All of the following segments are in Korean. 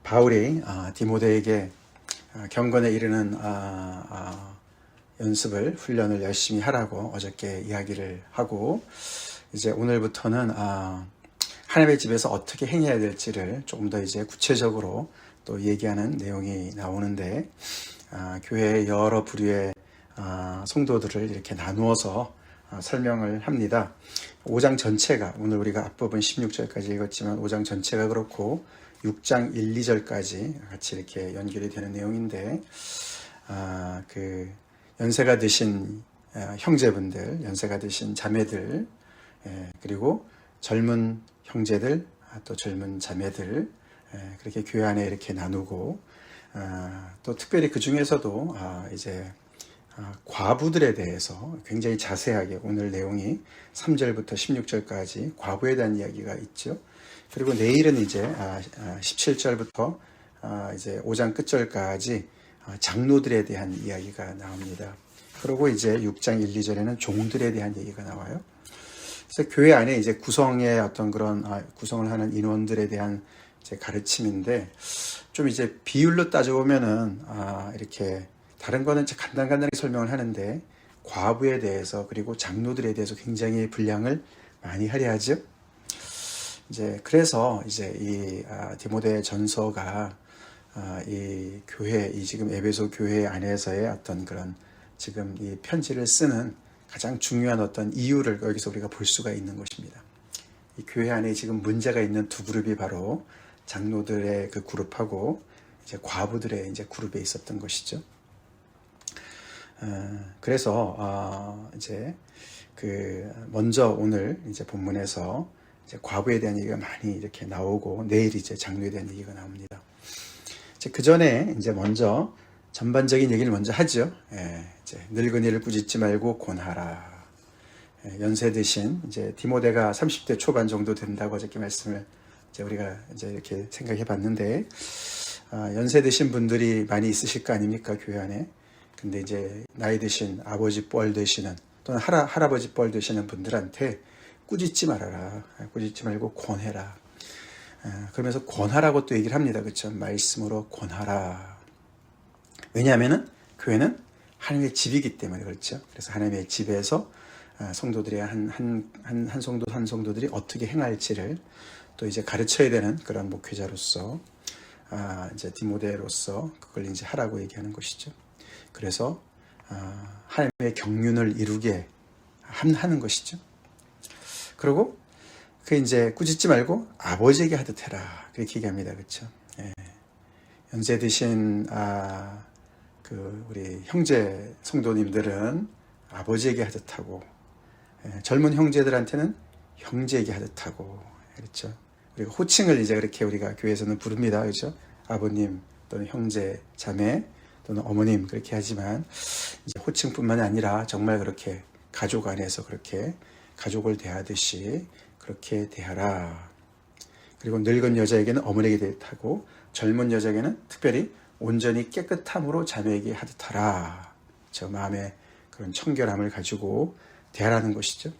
바울이 디모데에게 경건에 이르는 연습을 훈련을 열심히 하라고 어저께 이야기를 하고, 이제 오늘부터는 하나님의 집에서 어떻게 행해야 될지를 조금 더 이제 구체적으로 또 얘기하는 내용이 나오는데, 교회의 여러 부류의 성도들을 이렇게 나누어서 설명을 합니다. 5장 전체가, 오늘 우리가 앞부분 16절까지 읽었지만 5장 전체가 그렇고 6장 1, 2절까지 같이 이렇게 연결이 되는 내용인데, 그 연세가 드신 형제분들, 연세가 드신 자매들, 그리고 젊은 형제들, 또 젊은 자매들, 그렇게 교회 안에 이렇게 나누고, 또 특별히 그 중에서도 이제 과부들에 대해서 굉장히 자세하게, 오늘 내용이 3절부터 16절까지 과부에 대한 이야기가 있죠. 그리고 내일은 이제 17절부터 이제 5장 끝절까지 장로들에 대한 이야기가 나옵니다. 그리고 이제 6장 1, 2절에는 종들에 대한 얘기가 나와요. 그래서 교회 안에 이제 구성의 어떤 그런 구성을 하는 인원들에 대한 이제 가르침인데, 좀 이제 비율로 따져보면은 이렇게 다른 거는 간단하게 설명을 하는데, 과부에 대해서 그리고 장로들에 대해서 굉장히 분량을 많이 하려 하죠. 이제 그래서 이제 이 디모데 전서가 이 교회, 이 지금 에베소 교회 안에서의 어떤 그런 지금 이 편지를 쓰는 가장 중요한 어떤 이유를 여기서 우리가 볼 수가 있는 것입니다. 이 교회 안에 지금 문제가 있는 두 그룹이 바로 장로들의 그 그룹하고 이제 과부들의 이제 그룹에 있었던 것이죠. 그래서 이제 그 먼저 오늘 이제 본문에서 이제 과부에 대한 얘기가 많이 이렇게 나오고, 내일 이제 장로에 대한 얘기가 나옵니다. 이제 그 전에 이제 먼저 전반적인 얘기를 먼저 하죠. 이제 늙은이를 꾸짖지 말고 권하라. 연세 드신 이제 디모데가 30대 초반 정도 된다고 어저께 말씀을 이제 우리가 이제 이렇게 생각해 봤는데, 연세 드신 분들이 많이 있으실 거 아닙니까, 교회 안에. 근데 이제 나이 드신 아버지 뻘 되시는 또는 할아버지 뻘 되시는 분들한테 꾸짖지 말아라. 꾸짖지 말고 권해라. 그러면서 권하라고 또 얘기를 합니다. 그렇죠? 말씀으로 권하라. 왜냐하면은 교회는 하나님의 집이기 때문에 그렇죠. 그래서 하나님의 집에서 성도들의 한 성도들이 어떻게 행할지를 또 이제 가르쳐야 되는 그런 목회자로서 이제 디모데로서 그걸 이제 하라고 얘기하는 것이죠. 그래서 하나님의 경륜을 이루게 하는 것이죠. 그리고 그 이제 꾸짖지 말고 아버지에게 하듯 해라, 그렇게 얘기합니다. 그렇죠? 연세 드신 그 우리 형제 성도님들은 아버지에게 하듯 하고, 젊은 형제들한테는 형제에게 하듯 하고, 그렇죠? 그리고 호칭을 이제 그렇게 우리가 교회에서는 부릅니다. 그렇죠? 아버님 또는 형제, 자매 또는 어머님, 그렇게 하지만 이제 호칭뿐만 아니라 정말 그렇게 가족 안에서 그렇게 가족을 대하듯이 그렇게 대하라. 그리고 늙은 여자에게는 어머니에게 대하고, 젊은 여자에게는 특별히 온전히 깨끗함으로 자매에게 하듯 하라. 저 마음의 그런 청결함을 가지고 대하라는 것이죠.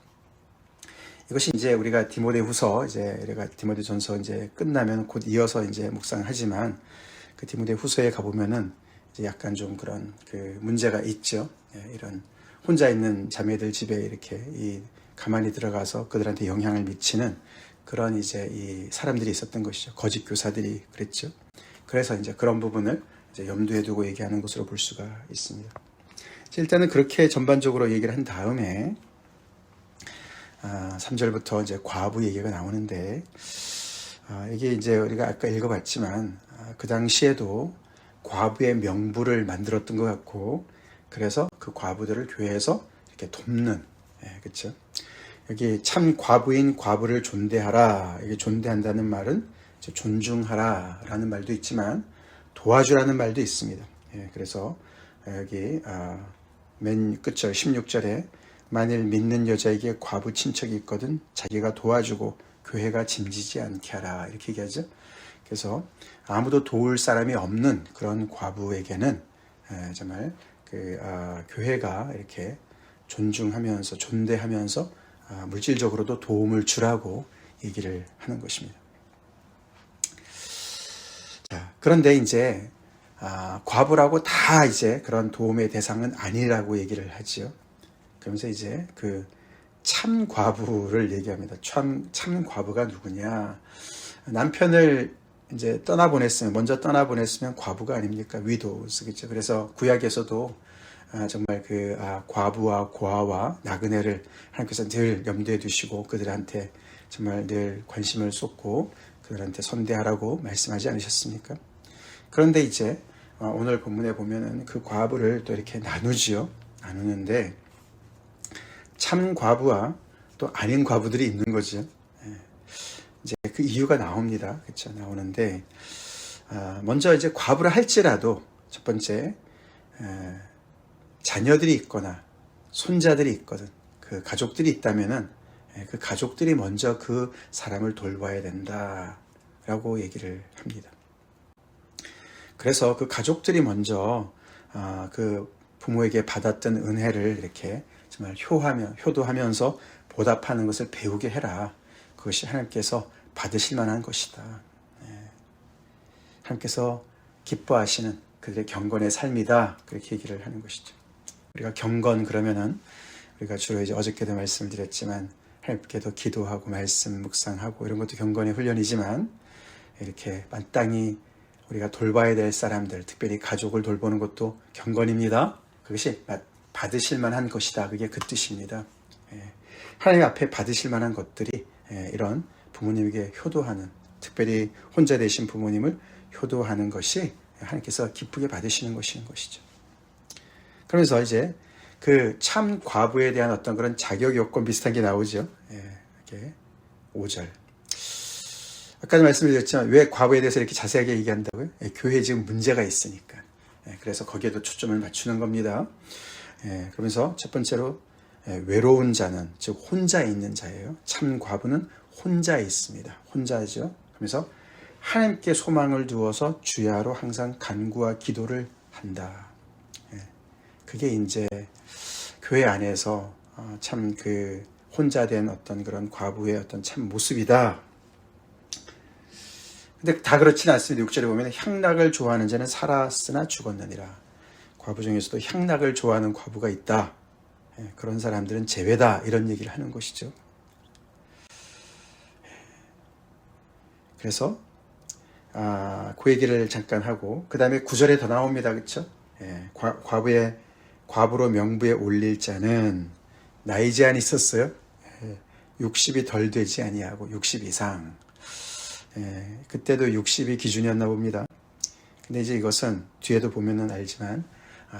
이것이 이제 우리가 디모데후서, 이제 우리가 디모데전서 이제 끝나면 곧 이어서 이제 묵상하지만, 그 디모데후서에 가보면은 이제 약간 좀 그런 그 문제가 있죠. 이런 혼자 있는 자매들 집에 이렇게 가만히 들어가서 그들한테 영향을 미치는 그런 이제 이 사람들이 있었던 것이죠. 거짓 교사들이 그랬죠. 그래서 이제 그런 부분을 이제 염두에 두고 얘기하는 것으로 볼 수가 있습니다. 일단은 그렇게 전반적으로 얘기를 한 다음에 3절부터 이제 과부 얘기가 나오는데, 이게 이제 우리가 아까 읽어봤지만 그 당시에도 과부의 명부를 만들었던 것 같고, 그래서 그 과부들을 교회에서 이렇게 돕는, 그렇죠? 여기 참 과부인 과부를 존대하라. 이게 존대한다는 말은 이제 존중하라라는 말도 있지만 도와주라는 말도 있습니다. 그래서 여기 맨 끝절 16절에 만일 믿는 여자에게 과부 친척이 있거든 자기가 도와주고 교회가 짐지지 않게 하라, 이렇게 얘기하죠. 그래서 아무도 도울 사람이 없는 그런 과부에게는 정말 그 교회가 이렇게 존중하면서 존대하면서 물질적으로도 도움을 주라고 얘기를 하는 것입니다. 그런데 이제 과부라고 다 이제 그런 도움의 대상은 아니라고 얘기를 하지요. 그러면서 이제 그 참 과부를 얘기합니다. 참 과부가 누구냐? 남편을 이제 먼저 떠나보냈으면 과부가 아닙니까? 위도우스겠죠. 그래서 구약에서도 정말 그 과부와 고아와 나그네를 하나님께서 늘 염두에 두시고 그들한테 정말 늘 관심을 쏟고 그들한테 선대하라고 말씀하지 않으셨습니까? 그런데 이제 오늘 본문에 보면은 그 과부를 또 이렇게 나누지요. 나누는데 참 과부와 또 아닌 과부들이 있는 거죠. 이제 그 이유가 나옵니다. 그렇죠? 나오는데 먼저 이제 과부를 할지라도 첫 번째 자녀들이 있거나 손자들이 있거든 그 가족들이 있다면은 그 가족들이 먼저 그 사람을 돌봐야 된다라고 얘기를 합니다. 그래서 그 가족들이 먼저 그 부모에게 받았던 은혜를 이렇게 정말 효도하면서 보답하는 것을 배우게 해라. 그것이 하나님께서 받으실 만한 것이다. 하나님께서 기뻐하시는 그들의 경건의 삶이다. 그렇게 얘기를 하는 것이죠. 우리가 경건 그러면은 우리가 주로 이제 어저께도 말씀을 드렸지만 하나님께도 기도하고 말씀 묵상하고 이런 것도 경건의 훈련이지만 이렇게 마땅히 우리가 돌봐야 될 사람들, 특별히 가족을 돌보는 것도 경건입니다. 그것이 받으실 만한 것이다. 그게 그 뜻입니다. 하나님 앞에 받으실 만한 것들이 이런 부모님에게 효도하는, 특별히 혼자 되신 부모님을 효도하는 것이 하나님께서 기쁘게 받으시는 것이죠. 그러면서 이제 그 참 과부에 대한 어떤 그런 자격 요건 비슷한 게 나오죠. 이렇게 5절. 아까도 말씀드렸지만 왜 과부에 대해서 이렇게 자세하게 얘기한다고요? 교회에 지금 문제가 있으니까. 그래서 거기에도 초점을 맞추는 겁니다. 그러면서 첫 번째로 외로운 자는, 즉 혼자 있는 자예요. 참 과부는 혼자 있습니다. 혼자죠. 그러면서 하나님께 소망을 두어서 주야로 항상 간구와 기도를 한다. 그게 이제 교회 안에서 참 그 혼자 된 어떤 그런 과부의 어떤 참 모습이다. 근데 다 그렇지는 않습니다. 6절에 보면 향락을 좋아하는 자는 살았으나 죽었느니라. 과부 중에서도 향락을 좋아하는 과부가 있다. 그런 사람들은 제외다. 이런 얘기를 하는 것이죠. 그래서 그 얘기를 잠깐 하고 그 다음에 9절에 더 나옵니다. 그렇죠? 과부로 명부에 올릴 자는 나이 제한이 있었어요. 60이 덜 되지 아니하고 60 이상. 그때도 60이 기준이었나 봅니다. 근데 이제 이것은 뒤에도 보면은 알지만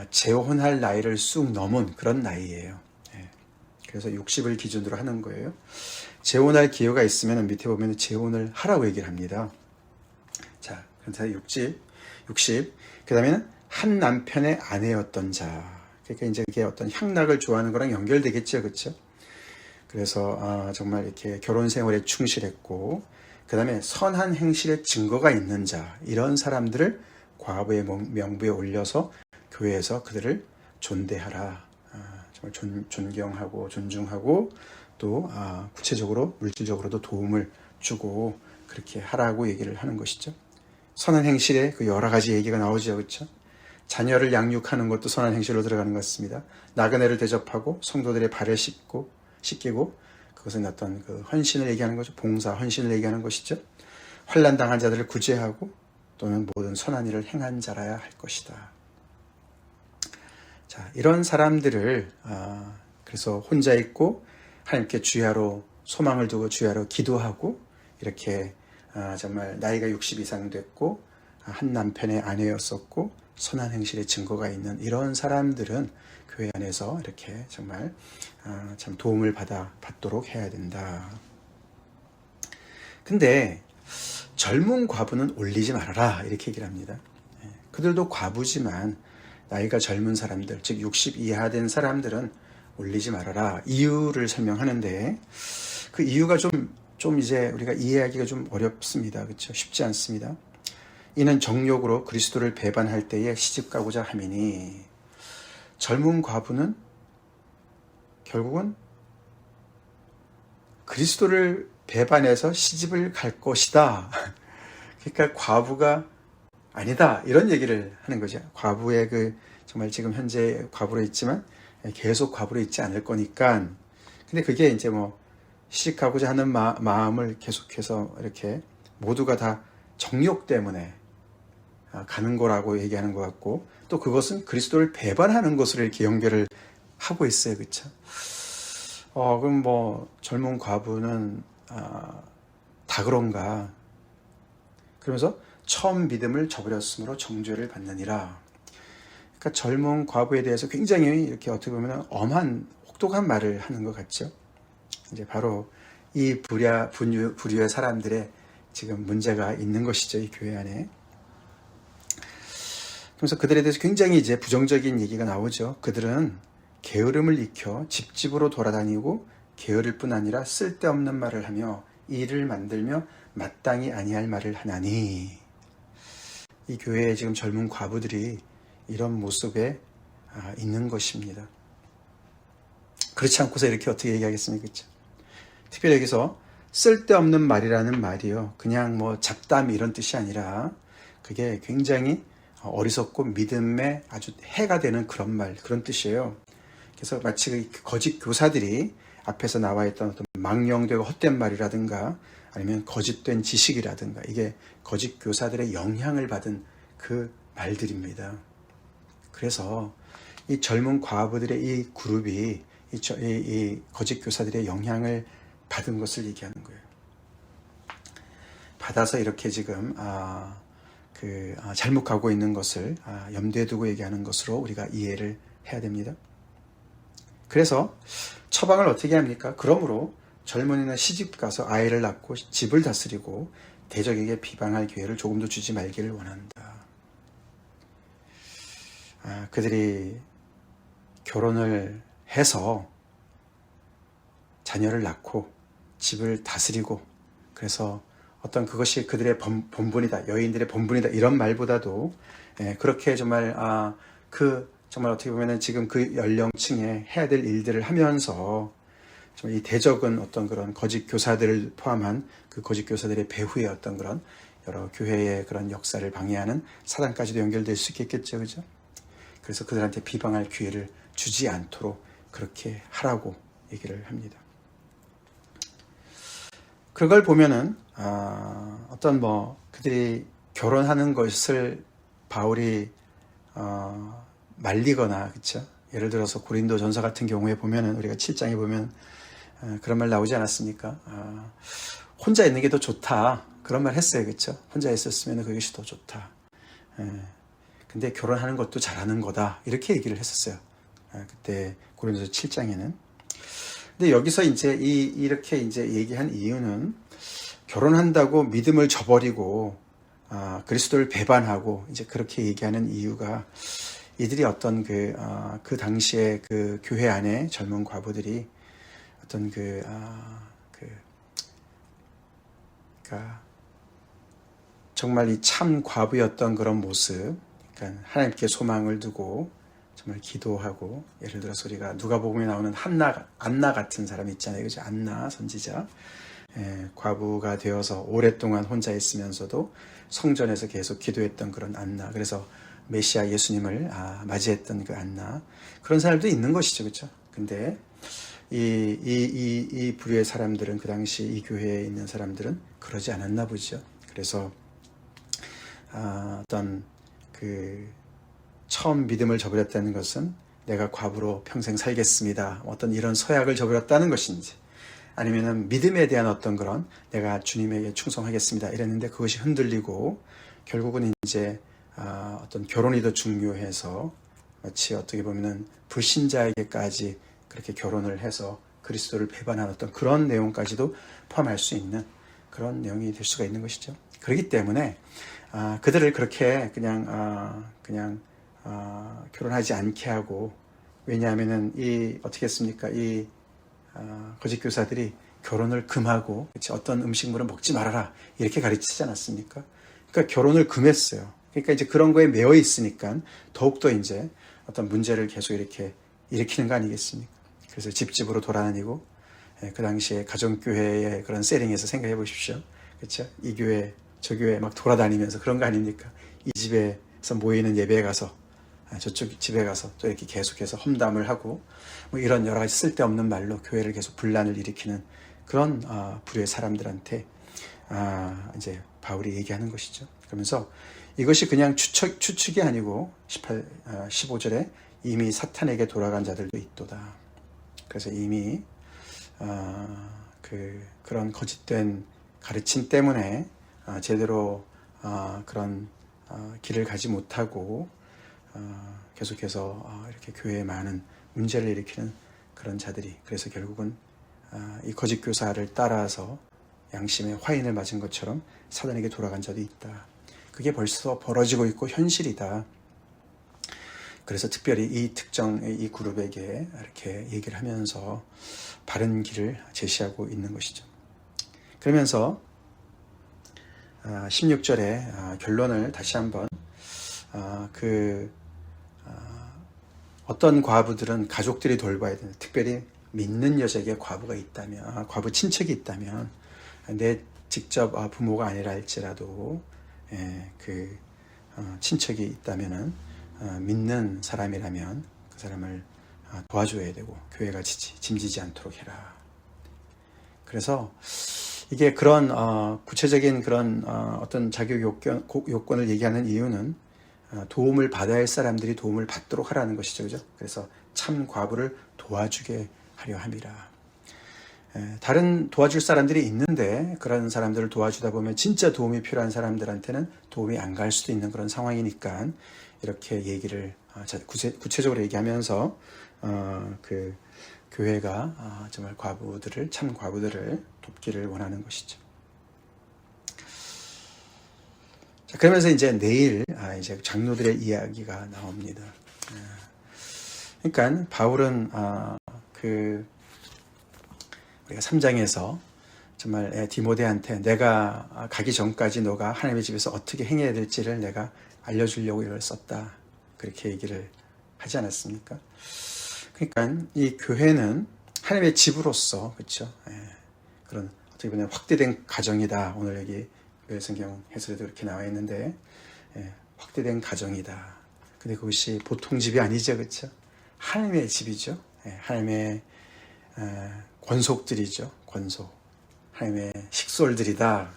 재혼할 나이를 쑥 넘은 그런 나이예요. 그래서 60을 기준으로 하는 거예요. 재혼할 기회가 있으면 밑에 보면 재혼을 하라고 얘기를 합니다. 자, 그래서 60. 그 다음에는 한 남편의 아내였던 자. 그러니까 이제 이게 어떤 향락을 좋아하는 거랑 연결되겠죠, 그렇죠? 그래서 정말 이렇게 결혼 생활에 충실했고, 그 다음에 선한 행실의 증거가 있는 자, 이런 사람들을 과부의 명부에 올려서 교회에서 그들을 존대하라. 정말 존경하고 존중하고 또 구체적으로 물질적으로도 도움을 주고 그렇게 하라고 얘기를 하는 것이죠. 선한 행실에 그 여러 가지 얘기가 나오죠, 그렇죠? 자녀를 양육하는 것도 선한 행실로 들어가는 것 같습니다. 나그네를 대접하고 성도들의 발을 씻기고 그것은 어떤 그 헌신을 얘기하는 거죠. 봉사, 헌신을 얘기하는 것이죠. 환난 당한 자들을 구제하고 또는 모든 선한 일을 행한 자라야 할 것이다. 자, 이런 사람들을 그래서 혼자 있고 하나님께 주야로 소망을 두고 주야로 기도하고 이렇게 정말 나이가 60 이상 됐고 한 남편의 아내였었고 선한 행실의 증거가 있는 이런 사람들은 교회 안에서 이렇게 정말 참 도움을 받도록 해야 된다. 근데 젊은 과부는 올리지 말아라 이렇게 얘기를 합니다. 그들도 과부지만 나이가 젊은 사람들, 즉 60 이하 된 사람들은 올리지 말아라. 이유를 설명하는데 그 이유가 좀 이제 우리가 이해하기가 좀 어렵습니다. 그렇죠? 쉽지 않습니다. 이는 정욕으로 그리스도를 배반할 때에 시집가고자 함이니 젊은 과부는 결국은 그리스도를 배반해서 시집을 갈 것이다. 그러니까 과부가 아니다 이런 얘기를 하는 거죠. 과부의 정말 지금 현재 과부로 있지만 계속 과부로 있지 않을 거니까. 근데 그게 이제 뭐 시집가고자 하는 마음을 계속해서 이렇게 모두가 다 정욕 때문에 가는 거라고 얘기하는 것 같고, 또 그것은 그리스도를 배반하는 것으로 이렇게 연결을 하고 있어요. 그렇죠? 그럼 뭐 젊은 과부는 다 그런가? 그러면서 처음 믿음을 저버렸으므로 정죄를 받느니라. 그러니까 젊은 과부에 대해서 굉장히 이렇게 어떻게 보면 엄한 혹독한 말을 하는 것 같죠. 이제 바로 이 부류의 사람들의 지금 문제가 있는 것이죠, 이 교회 안에. 그래서 그들에 대해서 굉장히 이제 부정적인 얘기가 나오죠. 그들은 게으름을 익혀 집집으로 돌아다니고 게으를 뿐 아니라 쓸데없는 말을 하며 일을 만들며 마땅히 아니할 말을 하나니. 이 교회에 지금 젊은 과부들이 이런 모습에 있는 것입니다. 그렇지 않고서 이렇게 어떻게 얘기하겠습니까? 그렇죠? 특별히 여기서 쓸데없는 말이라는 말이요, 그냥 뭐 잡담 이런 뜻이 아니라 그게 굉장히 어리석고 믿음에 아주 해가 되는 그런 말, 그런 뜻이에요. 그래서 마치 거짓 교사들이 앞에서 나와 있던 어떤 망령되고 헛된 말이라든가 아니면 거짓된 지식이라든가, 이게 거짓 교사들의 영향을 받은 그 말들입니다. 그래서 이 젊은 과부들의 이 그룹이 이 거짓 교사들의 영향을 받은 것을 얘기하는 거예요. 받아서 이렇게 지금 잘못 가고 있는 것을 염두에 두고 얘기하는 것으로 우리가 이해를 해야 됩니다. 그래서 처방을 어떻게 합니까? 그러므로 젊은이는 시집 가서 아이를 낳고 집을 다스리고 대적에게 비방할 기회를 조금도 주지 말기를 원한다. 그들이 결혼을 해서 자녀를 낳고 집을 다스리고, 그래서 어떤 그것이 그들의 본분이다, 여인들의 본분이다 이런 말보다도 그렇게 정말 정말 어떻게 보면은 지금 그 연령층에 해야 될 일들을 하면서 정말 이 대적은 어떤 그런 거짓 교사들을 포함한 그 거짓 교사들의 배후의 어떤 그런 여러 교회의 그런 역사를 방해하는 사단까지도 연결될 수 있겠죠, 그죠? 그래서 그들한테 비방할 기회를 주지 않도록 그렇게 하라고 얘기를 합니다. 그걸 보면은 어떤 그들이 결혼하는 것을 바울이 말리거나, 그렇죠? 예를 들어서 고린도전서 같은 경우에 보면은 우리가 7장에 보면 그런 말 나오지 않았습니까? 혼자 있는 게 더 좋다, 그런 말 했어요, 그렇죠? 혼자 있었으면 그것이 더 좋다. 근데 결혼하는 것도 잘하는 거다, 이렇게 얘기를 했었어요. 그때 고린도서 7장에는. 근데 여기서 이제 이렇게 이제 얘기한 이유는 결혼한다고 믿음을 저버리고 그리스도를 배반하고 이제 그렇게 얘기하는 이유가, 이들이 어떤 그 당시에 그 교회 안에 젊은 과부들이 어떤 그러니까 정말 이 참 과부였던 그런 모습, 그러니까 하나님께 소망을 두고 정말 기도하고, 예를 들어서 우리가 누가복음에 나오는 안나 같은 사람이 있잖아요, 그죠? 안나 선지자, 과부가 되어서 오랫동안 혼자 있으면서도 성전에서 계속 기도했던 그런 안나, 그래서 메시아 예수님을 맞이했던 그 안나, 그런 사람도 있는 것이죠, 그렇죠? 근데 이 부류의 사람들은, 그 당시 이 교회에 있는 사람들은 그러지 않았나 보죠. 그래서 어떤 처음 믿음을 저버렸다는 것은 내가 과부로 평생 살겠습니다, 어떤 이런 서약을 저버렸다는 것인지, 아니면은 믿음에 대한 어떤 그런 내가 주님에게 충성하겠습니다 이랬는데 그것이 흔들리고 결국은 이제 어떤 결혼이 더 중요해서 마치 어떻게 보면은 불신자에게까지 그렇게 결혼을 해서 그리스도를 배반한 어떤 그런 내용까지도 포함할 수 있는 그런 내용이 될 수가 있는 것이죠. 그렇기 때문에 그들을 그렇게 그냥 결혼하지 않게 하고, 왜냐하면은 어떻게 했습니까? 거짓 교사들이 결혼을 금하고, 그치? 어떤 음식물은 먹지 말아라 이렇게 가르치지 않았습니까? 그러니까 결혼을 금했어요. 그러니까 이제 그런 거에 매여 있으니까 더욱더 이제 어떤 문제를 계속 이렇게 일으키는 거 아니겠습니까? 그래서 집집으로 돌아다니고, 그 당시에 가정교회의 그런 세링에서 생각해 보십시오. 그렇죠? 이 교회 저 교회 막 돌아다니면서 그런 거 아닙니까? 이 집에서 모이는 예배에 가서 저쪽 집에 가서 또 이렇게 계속해서 험담을 하고 뭐 이런 여러 가지 쓸데없는 말로 교회를 계속 분란을 일으키는 그런 부류의 사람들한테 이제 바울이 얘기하는 것이죠. 그러면서 이것이 그냥 추측이 아니고 15절에 이미 사탄에게 돌아간 자들도 있도다. 그래서 이미 그런 거짓된 가르침 때문에 제대로 그런 길을 가지 못하고 계속해서 이렇게 교회에 많은 문제를 일으키는 그런 자들이, 그래서 결국은 이 거짓 교사를 따라서 양심의 화인을 맞은 것처럼 사단에게 돌아간 자도 있다. 그게 벌써 벌어지고 있고 현실이다. 그래서 특별히 이 이 그룹에게 이렇게 얘기를 하면서 바른 길을 제시하고 있는 것이죠. 그러면서 16절에 결론을 다시 한번 어떤 과부들은 가족들이 돌봐야 되는, 특별히 믿는 여자에게 과부가 있다면, 과부 친척이 있다면, 내 직접 부모가 아니라 할지라도 친척이 있다면은 믿는 사람이라면 그 사람을 도와줘야 되고 교회가 짐지지 않도록 해라. 그래서 이게 그런 구체적인 그런 어떤 자격 요건을 얘기하는 이유는 도움을 받아야 할 사람들이 도움을 받도록 하라는 것이죠. 그죠? 그래서 참 과부를 도와주게 하려 함이라. 다른 도와줄 사람들이 있는데 그런 사람들을 도와주다 보면 진짜 도움이 필요한 사람들한테는 도움이 안 갈 수도 있는 그런 상황이니까 이렇게 얘기를 구체적으로 얘기하면서 그 교회가 정말 참 과부들을 돕기를 원하는 것이죠. 자, 그러면서 이제 내일 이제 장로들의 이야기가 나옵니다. 그러니까 바울은 우리가 3장에서 정말 디모데한테 내가 가기 전까지 너가 하나님의 집에서 어떻게 행해야 될지를 내가 알려주려고 이걸 썼다. 그렇게 얘기를 하지 않았습니까? 그러니까 이 교회는 하나님의 집으로서, 그렇죠? 그런 어떻게 보면 확대된 가정이다. 오늘 여기 성경 해설에도 그렇게 나와 있는데 확대된 가정이다. 근데 그것이 보통 집이 아니죠, 그렇죠? 하나님의 집이죠. 하나님의 권속들이죠. 권속. 하나님의 식솔들이다.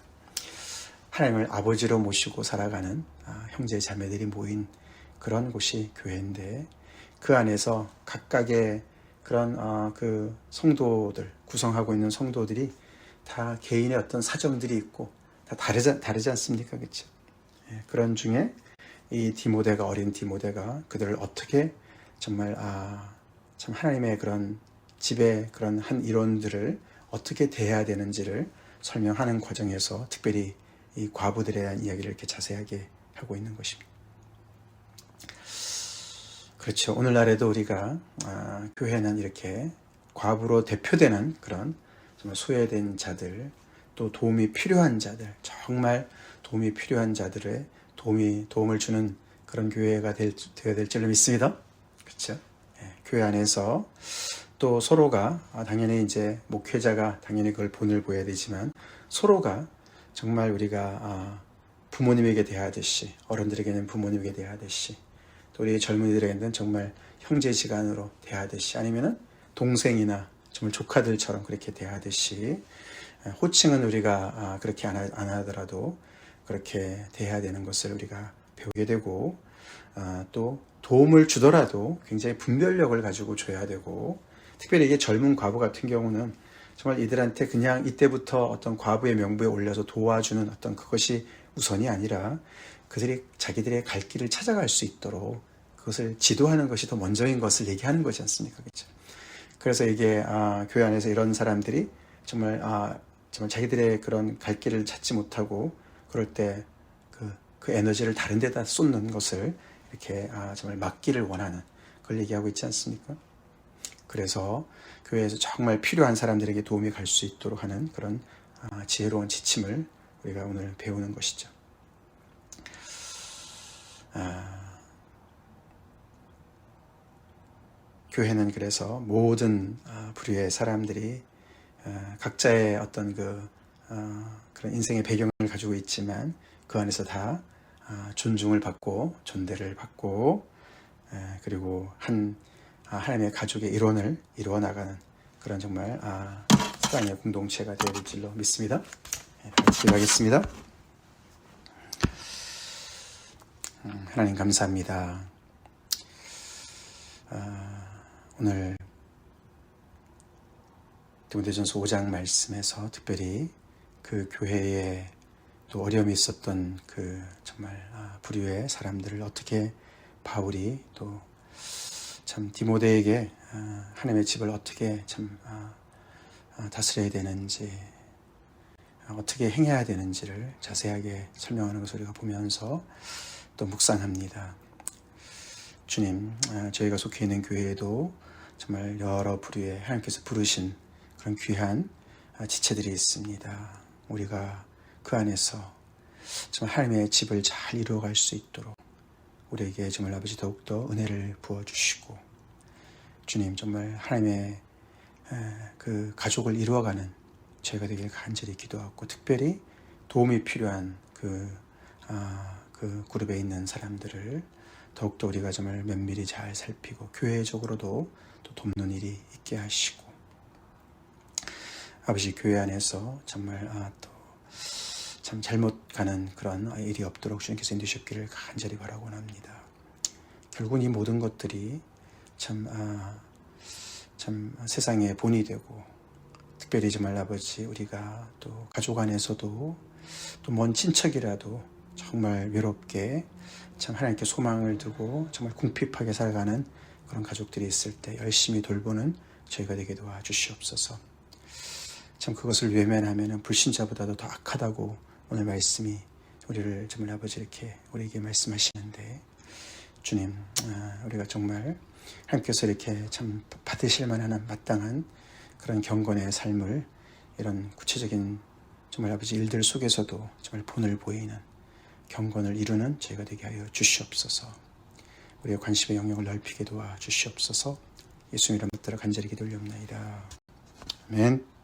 하나님을 아버지로 모시고 살아가는 형제 자매들이 모인 그런 곳이 교회인데 그 안에서 각각의 그런 그 성도들, 구성하고 있는 성도들이 다 개인의 어떤 사정들이 있고 다 다르지 않습니까? 그렇죠? 그런 중에 이 어린 디모데가 그들을 어떻게 정말 참 하나님의 그런 집의 그런 한 일원들을 어떻게 대해야 되는지를 설명하는 과정에서 특별히 이 과부들에 대한 이야기를 이렇게 자세하게 하고 있는 것입니다. 그렇죠. 오늘날에도 우리가 교회는 이렇게 과부로 대표되는 그런 정말 소외된 자들, 또 도움이 필요한 자들, 정말 도움이 필요한 자들의 도움을 주는 그런 교회가 되어야 될 줄로 믿습니다. 그렇죠. 교회 안에서 또 서로가 당연히 이제 목회자가 당연히 그걸 본을 보여야 되지만 서로가 정말 우리가 부모님에게 대하듯이, 어른들에게는 부모님에게 대하듯이, 또 우리 젊은이들에게는 정말 형제지간으로 대하듯이, 아니면은 동생이나 정말 조카들처럼 그렇게 대하듯이, 호칭은 우리가 그렇게 안 하더라도 그렇게 대해야 되는 것을 우리가 배우게 되고, 또 도움을 주더라도 굉장히 분별력을 가지고 줘야 되고, 특별히 이게 젊은 과부 같은 경우는 정말 이들한테 그냥 이때부터 어떤 과부의 명부에 올려서 도와주는 어떤 그것이 우선이 아니라 그들이 자기들의 갈 길을 찾아갈 수 있도록 그것을 지도하는 것이 더 먼저인 것을 얘기하는 거지 않습니까? 그렇죠? 그래서 이게 교회 안에서 이런 사람들이 정말 자기들의 그런 갈 길을 찾지 못하고 그럴 때 그 에너지를 다른 데다 쏟는 것을 이렇게 정말 막기를 원하는 그걸 얘기하고 있지 않습니까? 그래서 교회에서 정말 필요한 사람들에게 도움이 갈 수 있도록 하는 그런 지혜로운 지침을 우리가 오늘 배우는 것이죠. 교회는 그래서 모든 부류의 사람들이 각자의 어떤 그런 인생의 배경을 가지고 있지만 그 안에서 다 존중을 받고 존대를 받고 그리고 하나님의 가족의 일원을 이루어 나가는 그런 정말 사랑의 공동체가 되어야 될 줄로 믿습니다. 같이 기도하겠습니다. 하나님 감사합니다. 오늘 디모데전서 5장 말씀에서 특별히 그 교회에 또 어려움이 있었던 그 정말 부류의 사람들을 어떻게 바울이 또 참 디모데에게 하나님의 집을 어떻게 참 다스려야 되는지 어떻게 행해야 되는지를 자세하게 설명하는 것을 우리가 보면서 또 묵상합니다. 주님, 저희가 속해 있는 교회에도 정말 여러 부류의 하나님께서 부르신 그런 귀한 지체들이 있습니다. 우리가 그 안에서 정말 하나님의 집을 잘 이루어갈 수 있도록 우리에게 정말 아버지 더욱더 은혜를 부어주시고 주님 정말 하나님의 그 가족을 이루어가는 저희가 되길 간절히 기도하고 특별히 도움이 필요한 그 그룹에 있는 사람들을 더욱더 우리가 정말 면밀히 잘 살피고 교회적으로도 또 돕는 일이 있게 하시고 아버지 교회 안에서 정말 또 참 잘못 가는 그런 일이 없도록 주님께서 인도하셨기를 간절히 바라곤 합니다. 결국은 이 모든 것들이 참 세상의 본이 되고 특별히 정말 아버지 우리가 또 가족 안에서도 또 먼 친척이라도 정말 외롭게 참 하나님께 소망을 두고 정말 궁핍하게 살아가는 그런 가족들이 있을 때 열심히 돌보는 저희가 되게 도와주시옵소서. 참 그것을 외면하면 불신자보다도 더 악하다고 오늘 말씀이 우리를 정말 아버지 이렇게 우리에게 말씀하시는데 주님 우리가 정말 하나님께서 이렇게 참 받으실 만한 마땅한 그런 경건의 삶을 이런 구체적인 정말 아버지 일들 속에서도 정말 본을 보이는 경건을 이루는 저희가 되게 하여 주시옵소서. 우리의 관심의 영역을 넓히게 도와 주시옵소서. 예수님 이름 받들어 간절히 기도 올리옵나이다. 아멘.